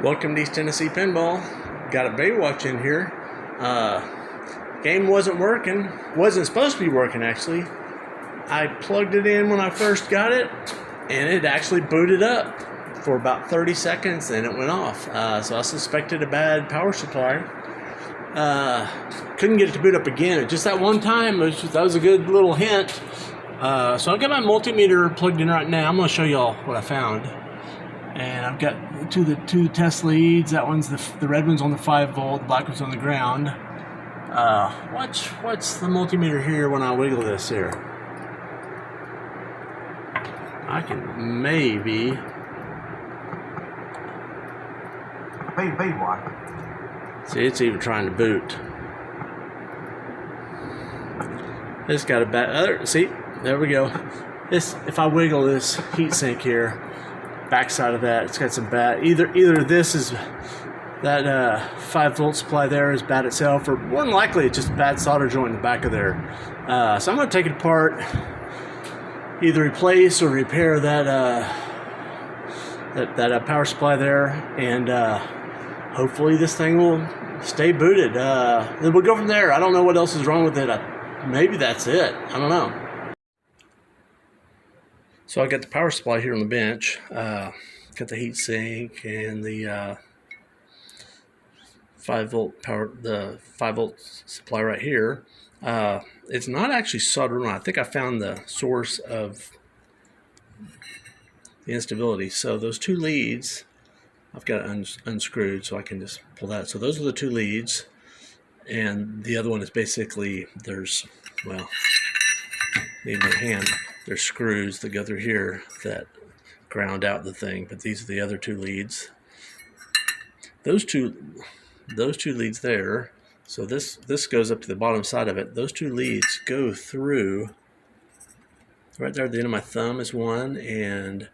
Welcome to East Tennessee Pinball. Got a Baywatch in here. Game wasn't working. Wasn't supposed to be working, actually. I plugged it in when I first got it, and it actually booted up for about 30 seconds, and it went off. So I suspected a bad power supply. Couldn't get it to boot up again. Just that one time, that was a good little hint. So I've got my multimeter plugged in right now. I'm going to show y'all what I found. And I've got two test leads. That one's the red one's on the 5-volt, the black one's on the ground. What's the multimeter here when I wiggle this here? I can maybe. Baywatch. See, it's even trying to boot. It's got a bad. See, there we go. This, if I wiggle this heatsink here, backside of that, it's got some bad. Either this is that 5-volt supply there is bad itself, or more than likely it's just a bad solder joint in the back of there. So I'm going to take it apart, either replace or repair that power supply there, and hopefully this thing will stay booted. Then we'll go from there. I don't know what else is wrong with it. Maybe that's it. I don't know. So I got the power supply here on the bench. Got the heat sink and the 5-volt power, the 5-volt supply right here. It's not actually soldered on. I think I found the source of the instability. So those two leads, I've got it unscrewed, so I can just pull that. So those are the two leads, and the other one is basically well, need my hand. There's screws that go through here that ground out the thing, but these are the other two leads. Those two leads there. So this goes up to the bottom side of it. Those two leads go through right there at the end of my thumb is one, and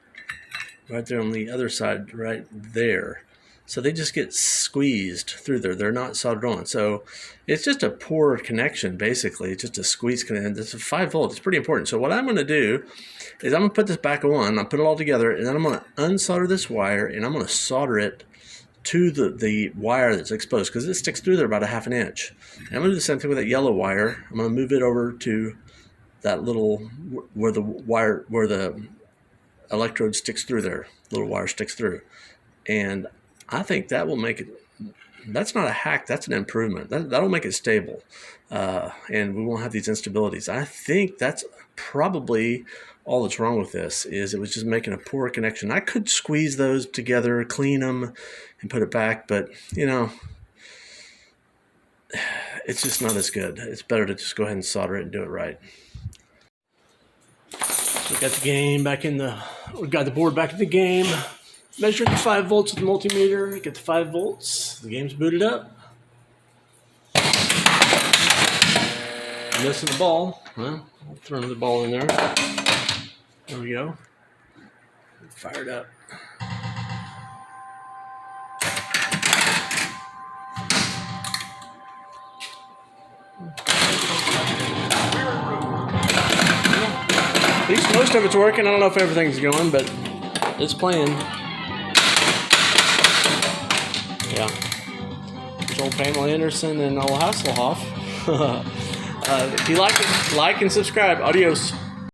right there on the other side right there. So they just get squeezed through there. They're not soldered on. So it's just a poor connection, basically. It's just a squeeze connection. It's a 5-volt. It's pretty important. So what I'm going to do is I'm going to put this back on. I'll put it all together, and then I'm going to unsolder this wire, and I'm going to solder it to the wire that's exposed, because it sticks through there about 1/2 inch. And I'm going to do the same thing with that yellow wire. I'm going to move it over to that little, where the electrode sticks through there. Little wire sticks through. And I think that will make it, that's not a hack, that's an improvement. That'll make it stable. And we won't have these instabilities. I think that's probably all that's wrong with this, is it was just making a poor connection. I could squeeze those together, clean them, and put it back, but, you know, it's just not as good. It's better to just go ahead and solder it and do it right. So we got the game back in the, we got the board back in the game. Measuring the 5 volts with the multimeter, get the 5 volts. The game's booted up. Missing the ball. Well, I'll throw another ball in there. There we go. Fired up. At least most of it's working. I don't know if everything's going, but it's playing. Yeah. Joel Pamela Anderson and Ola Hasselhoff. If you like it, like and subscribe. Adios.